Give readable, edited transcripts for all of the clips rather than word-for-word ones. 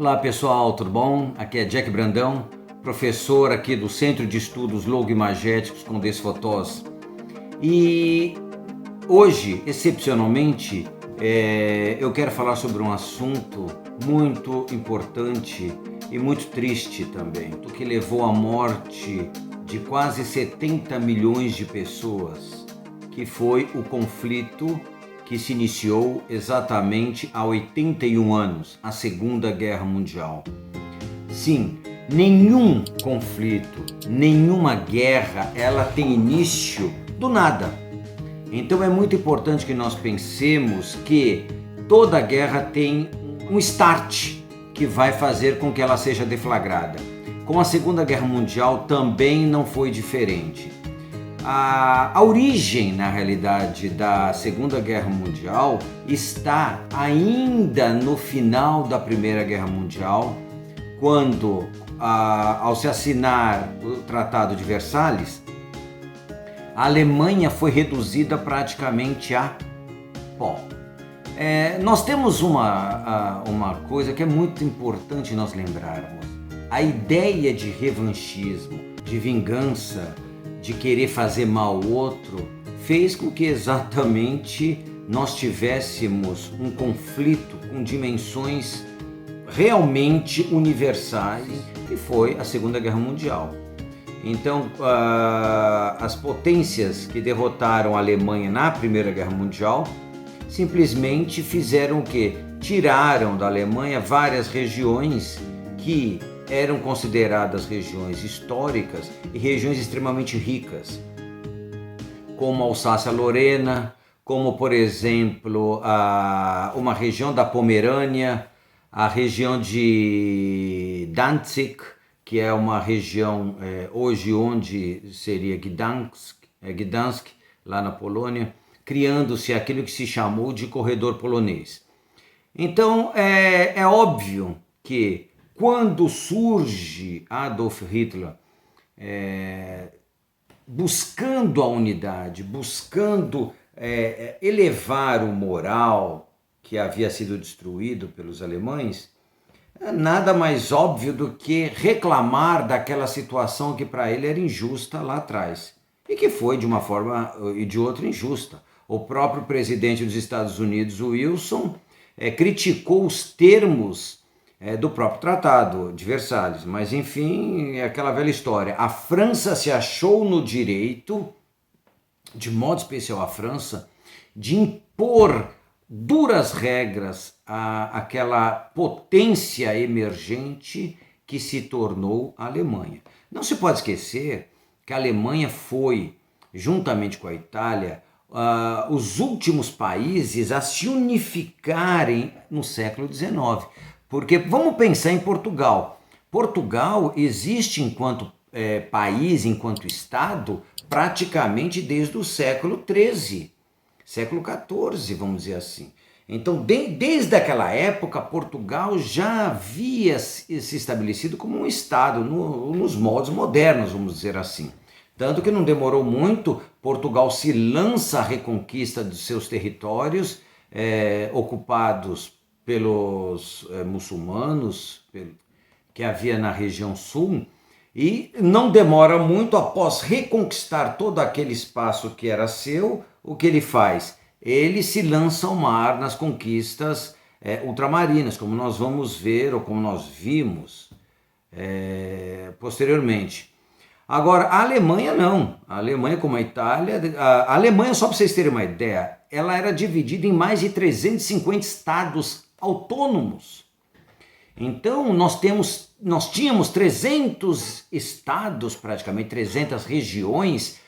Olá pessoal, tudo bom? Aqui é Jack Brandão, professor aqui do Centro de Estudos Logimagéticos com Desfotós. E hoje, excepcionalmente, eu quero falar sobre um assunto muito importante e muito triste também, que levou à morte de quase 70 milhões de pessoas, que foi o conflito que se iniciou exatamente há 81 anos, a Segunda Guerra Mundial. Sim, nenhum conflito, nenhuma guerra, ela tem início do nada. Então é muito importante que nós pensemos que toda guerra tem um start que vai fazer com que ela seja deflagrada. Com a Segunda Guerra Mundial também não foi diferente. A origem, na realidade, da Segunda Guerra Mundial está ainda no final da Primeira Guerra Mundial, quando, ao se assinar o Tratado de Versalhes, a Alemanha foi reduzida praticamente a pó. Nós temos uma coisa que é muito importante nós lembrarmos. A ideia de revanchismo, de vingança, de querer fazer mal ao outro, fez com que exatamente nós tivéssemos um conflito com dimensões realmente universais, que foi a Segunda Guerra Mundial. Então, as potências que derrotaram a Alemanha na Primeira Guerra Mundial simplesmente fizeram o quê? Tiraram da Alemanha várias regiões que eram consideradas regiões históricas e regiões extremamente ricas, como a Alsácia-Lorena, como, por exemplo, uma região da Pomerânia, a região de Danzig, que é uma região hoje onde seria Gdansk, lá na Polônia, criando-se aquilo que se chamou de corredor polonês. Então, é óbvio que quando surge Adolf Hitler buscando a unidade, buscando elevar o moral que havia sido destruído pelos alemães, nada mais óbvio do que reclamar daquela situação que para ele era injusta lá atrás, e que foi de uma forma e de outra injusta. O próprio presidente dos Estados Unidos, Wilson, criticou os termos do próprio Tratado de Versalhes, mas enfim, é aquela velha história. A França se achou no direito, de modo especial a França, de impor duras regras àquela potência emergente que se tornou a Alemanha. Não se pode esquecer que a Alemanha foi, juntamente com a Itália, os últimos países a se unificarem no século XIX. Porque vamos pensar em Portugal. Portugal existe enquanto país, enquanto Estado, praticamente desde o século XIII, século XIV, vamos dizer assim. Então, desde aquela época, Portugal já havia se estabelecido como um Estado, nos moldes modernos, vamos dizer assim. Tanto que não demorou muito, Portugal se lança à reconquista dos seus territórios ocupados pelos muçulmanos que havia na região sul, e não demora muito, após reconquistar todo aquele espaço que era seu, o que ele faz? Ele se lança ao mar nas conquistas ultramarinas, como nós vamos ver, ou como nós vimos posteriormente. Agora, a Alemanha não. A Alemanha, como a Itália... A Alemanha, só para vocês terem uma ideia, ela era dividida em mais de 350 estados autônomos. Então, nós tínhamos 300 estados, praticamente 300 regiões,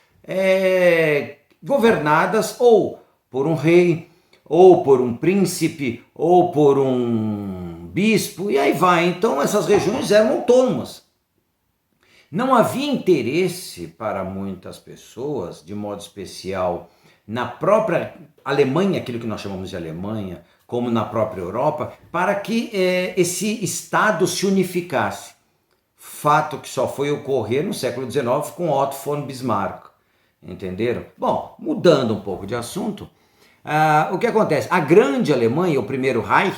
governadas ou por um rei, ou por um príncipe, ou por um bispo, e aí vai. Então, essas regiões eram autônomas. Não havia interesse para muitas pessoas, de modo especial na própria Alemanha, aquilo que nós chamamos de Alemanha, como na própria Europa, para que esse Estado se unificasse. Fato que só foi ocorrer no século XIX com Otto von Bismarck. Entenderam? Bom, mudando um pouco de assunto, o que acontece? A grande Alemanha, o primeiro Reich,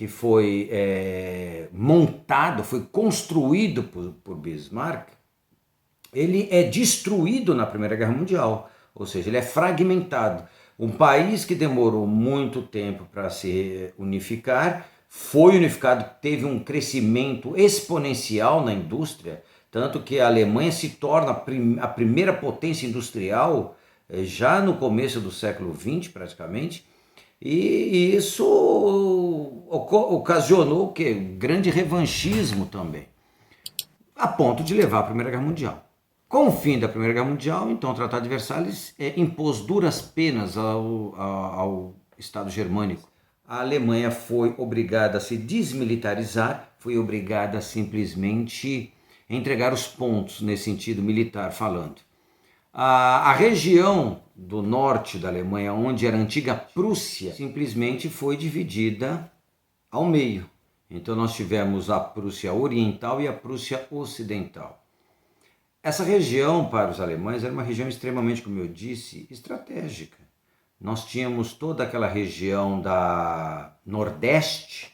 que foi montado, foi construído por Bismarck, ele é destruído na Primeira Guerra Mundial, ou seja, ele é fragmentado. Um país que demorou muito tempo para se unificar, foi unificado, teve um crescimento exponencial na indústria, tanto que a Alemanha se torna a primeira potência industrial já no começo do século XX, praticamente, e isso ocasionou o quê? Grande revanchismo também, a ponto de levar à Primeira Guerra Mundial. Com o fim da Primeira Guerra Mundial, então, o Tratado de Versalhes impôs duras penas ao Estado germânico. A Alemanha foi obrigada a se desmilitarizar, foi obrigada a simplesmente entregar os pontos, nesse sentido militar falando. A região do norte da Alemanha, onde era a antiga Prússia, simplesmente foi dividida ao meio. Então nós tivemos a Prússia Oriental e a Prússia Ocidental. Essa região, para os alemães, era uma região extremamente, como eu disse, estratégica. Nós tínhamos toda aquela região da Nordeste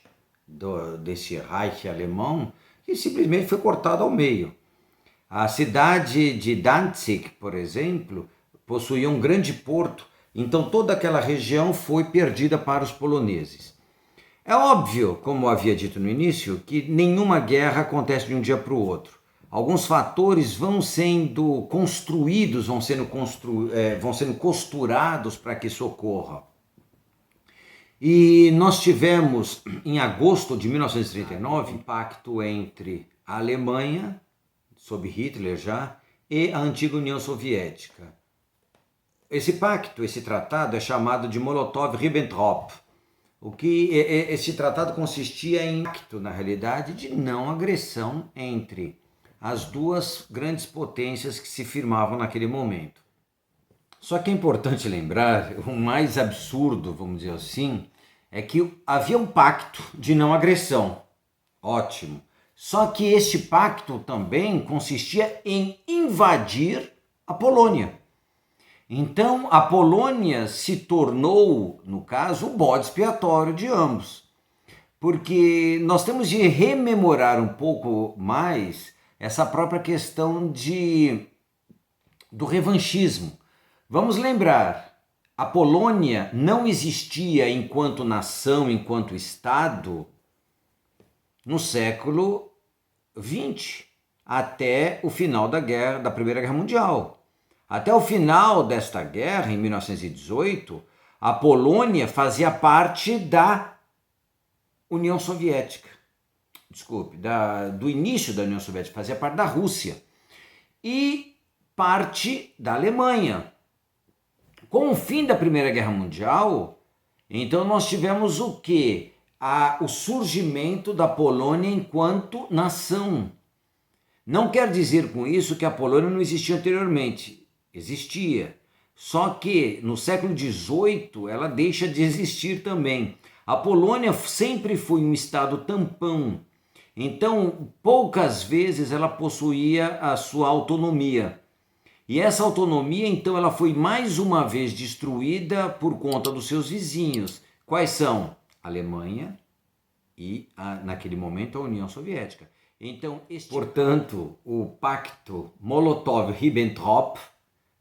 desse Reich alemão, que simplesmente foi cortada ao meio. A cidade de Danzig, por exemplo, possuía um grande porto, então toda aquela região foi perdida para os poloneses. É óbvio, como eu havia dito no início, que nenhuma guerra acontece de um dia para o outro. Alguns fatores vão sendo construídos, vão sendo costurados para que isso ocorra. E nós tivemos, em agosto de 1939, um pacto entre a Alemanha, sob Hitler já, e a antiga União Soviética. Esse pacto, esse tratado é chamado de Molotov-Ribbentrop. Esse tratado consistia em pacto, na realidade, de não agressão entre as duas grandes potências que se firmavam naquele momento. Só que é importante lembrar, o mais absurdo, vamos dizer assim, é que havia um pacto de não agressão. Ótimo. Só que este pacto também consistia em invadir a Polônia. Então a Polônia se tornou, no caso, o bode expiatório de ambos. Porque nós temos de rememorar um pouco mais essa própria questão do revanchismo. Vamos lembrar, a Polônia não existia enquanto nação, enquanto Estado, no século XX, até o final da Primeira Guerra Mundial. Até o final desta guerra, em 1918, a Polônia fazia parte da União Soviética. Desculpe, do início da União Soviética, fazia parte da Rússia. E parte da Alemanha. Com o fim da Primeira Guerra Mundial, então nós tivemos o quê? O surgimento da Polônia enquanto nação. Não quer dizer com isso que a Polônia não existia anteriormente. Existia. Só que no século XVIII ela deixa de existir também. A Polônia sempre foi um estado tampão. Então, poucas vezes ela possuía a sua autonomia. E essa autonomia, então, ela foi mais uma vez destruída por conta dos seus vizinhos. Quais são? A Alemanha e, naquele momento, a União Soviética. Então, portanto, o pacto Molotov-Ribbentrop,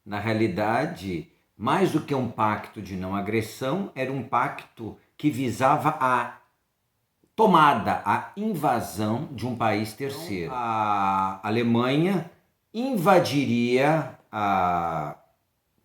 na realidade, mais do que um pacto de não agressão, era um pacto que visava a tomada, a invasão de um país terceiro. A Alemanha invadiria a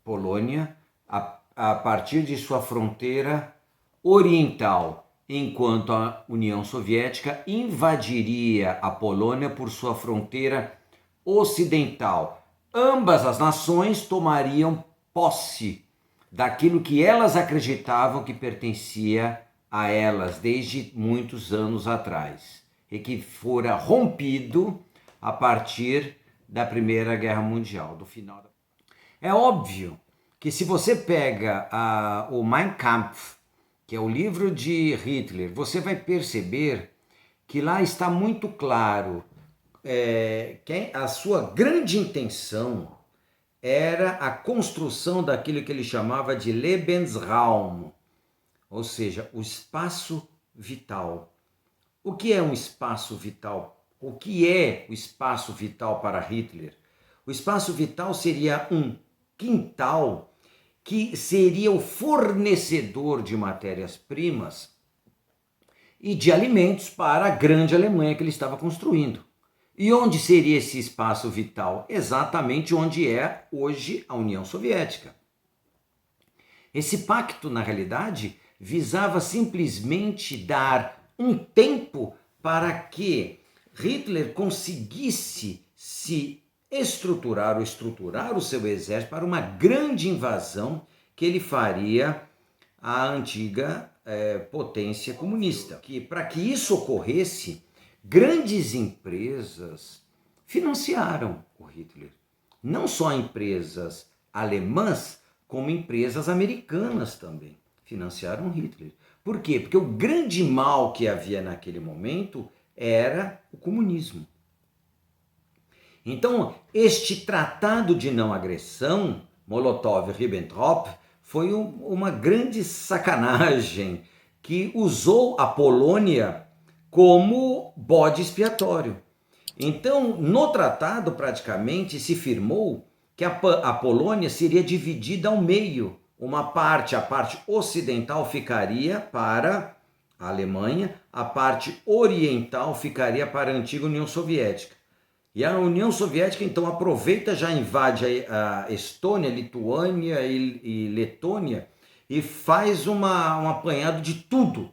Polônia a partir de sua fronteira oriental, enquanto a União Soviética invadiria a Polônia por sua fronteira ocidental. Ambas as nações tomariam posse daquilo que elas acreditavam que pertencia a elas desde muitos anos atrás e que fora rompido a partir da Primeira Guerra Mundial, do final. É óbvio que se você pega o Mein Kampf, que é o livro de Hitler, você vai perceber que lá está muito claro que a sua grande intenção era a construção daquilo que ele chamava de Lebensraum, ou seja, o espaço vital. O que é um espaço vital? O que é o espaço vital para Hitler? O espaço vital seria um quintal que seria o fornecedor de matérias-primas e de alimentos para a grande Alemanha que ele estava construindo. E onde seria esse espaço vital? Exatamente onde é hoje a União Soviética. Esse pacto, na realidade, visava simplesmente dar um tempo para que Hitler conseguisse se estruturar ou estruturar o seu exército para uma grande invasão que ele faria à antiga potência comunista. Para que isso ocorresse, grandes empresas financiaram o Hitler. Não só empresas alemãs, como empresas americanas também financiaram Hitler. Por quê? Porque o grande mal que havia naquele momento era o comunismo. Então, este tratado de não agressão, Molotov-Ribbentrop, foi uma grande sacanagem que usou a Polônia como bode expiatório. Então, no tratado, praticamente, se firmou que a Polônia seria dividida ao meio. Uma parte, a parte ocidental, ficaria para a Alemanha, a parte oriental ficaria para a antiga União Soviética. E a União Soviética, então, aproveita, já invade a Estônia, Lituânia e Letônia e faz um apanhado de tudo.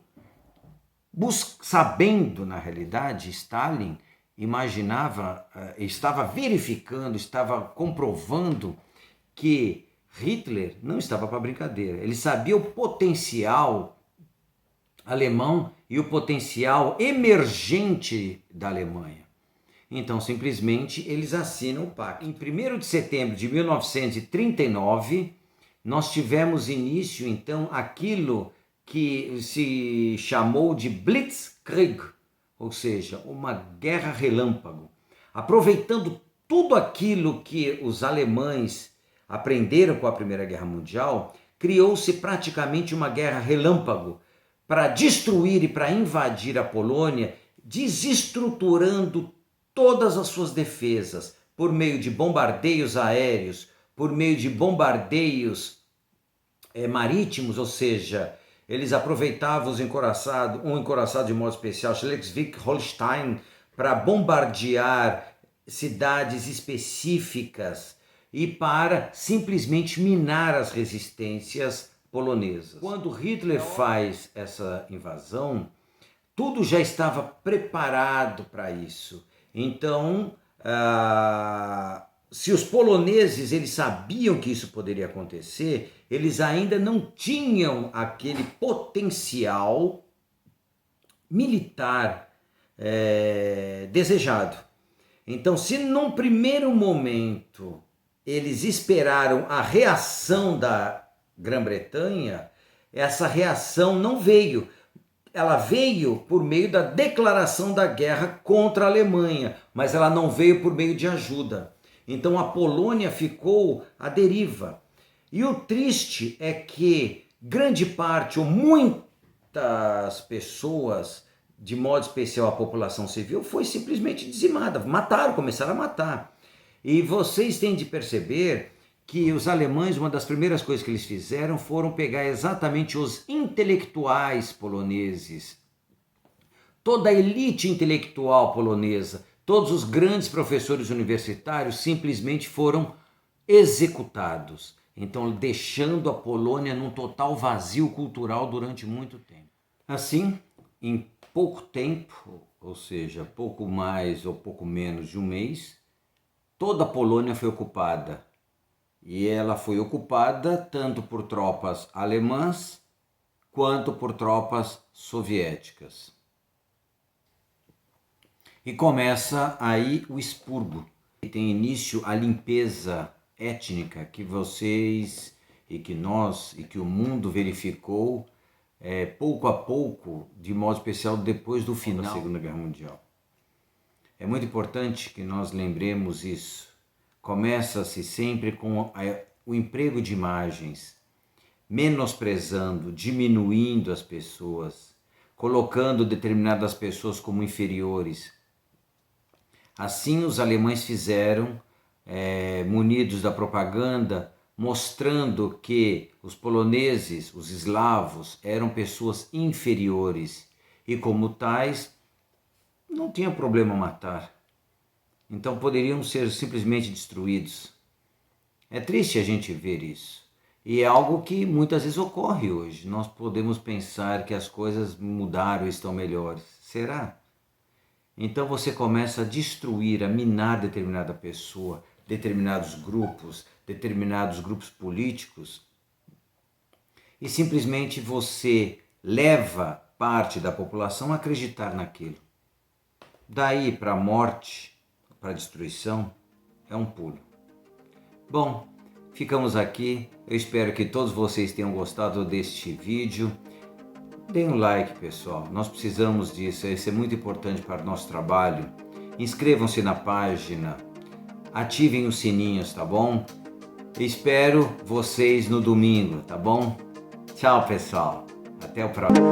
Sabendo, na realidade, Stalin imaginava, estava verificando, estava comprovando que Hitler não estava para brincadeira. Ele sabia o potencial alemão e o potencial emergente da Alemanha. Então, simplesmente, eles assinam o pacto. Em 1º de setembro de 1939, nós tivemos início, então, aquilo que se chamou de Blitzkrieg, ou seja, uma guerra relâmpago. Aproveitando tudo aquilo que os alemães aprenderam com a Primeira Guerra Mundial, criou-se praticamente uma guerra relâmpago para destruir e para invadir a Polônia, desestruturando todas as suas defesas por meio de bombardeios aéreos, por meio de bombardeios marítimos, ou seja, eles aproveitavam um encoraçado de modo especial, Schleswig-Holstein, para bombardear cidades específicas e para simplesmente minar as resistências polonesas. Quando Hitler faz essa invasão, tudo já estava preparado para isso. Então, se os poloneses eles sabiam que isso poderia acontecer, eles ainda não tinham aquele potencial militar desejado. Então, se num primeiro momento eles esperaram a reação da Grã-Bretanha, essa reação não veio. Ela veio por meio da declaração da guerra contra a Alemanha, mas ela não veio por meio de ajuda. Então a Polônia ficou à deriva. E o triste é que grande parte ou muitas pessoas, de modo especial a população civil, foi simplesmente dizimada. Mataram, começaram a matar. E vocês têm de perceber que os alemães, uma das primeiras coisas que eles fizeram foram pegar exatamente os intelectuais poloneses, toda a elite intelectual polonesa, todos os grandes professores universitários simplesmente foram executados. Então, deixando a Polônia num total vazio cultural durante muito tempo. Assim, em pouco tempo, ou seja, pouco mais ou pouco menos de um mês, toda a Polônia foi ocupada. E ela foi ocupada tanto por tropas alemãs quanto por tropas soviéticas. E começa aí o expurgo. Tem início a limpeza étnica que vocês e que nós e que o mundo verificou pouco a pouco, de modo especial depois do final da Segunda Guerra Mundial. É muito importante que nós lembremos isso. Começa-se sempre com o emprego de imagens, menosprezando, diminuindo as pessoas, colocando determinadas pessoas como inferiores. Assim os alemães fizeram, munidos da propaganda, mostrando que os poloneses, os eslavos, eram pessoas inferiores e, como tais, não tinha problema matar. Então poderiam ser simplesmente destruídos. É triste a gente ver isso. E é algo que muitas vezes ocorre hoje. Nós podemos pensar que as coisas mudaram e estão melhores. Será? Então você começa a destruir, a minar determinada pessoa, determinados grupos políticos, e simplesmente você leva parte da população a acreditar naquilo. Daí para a morte, para a destruição, é um pulo. Bom, ficamos aqui. Eu espero que todos vocês tenham gostado deste vídeo. Deem um like, pessoal. Nós precisamos disso. Isso é muito importante para o nosso trabalho. Inscrevam-se na página. Ativem os sininhos, tá bom? Espero vocês no domingo, tá bom? Tchau, pessoal. Até o próximo.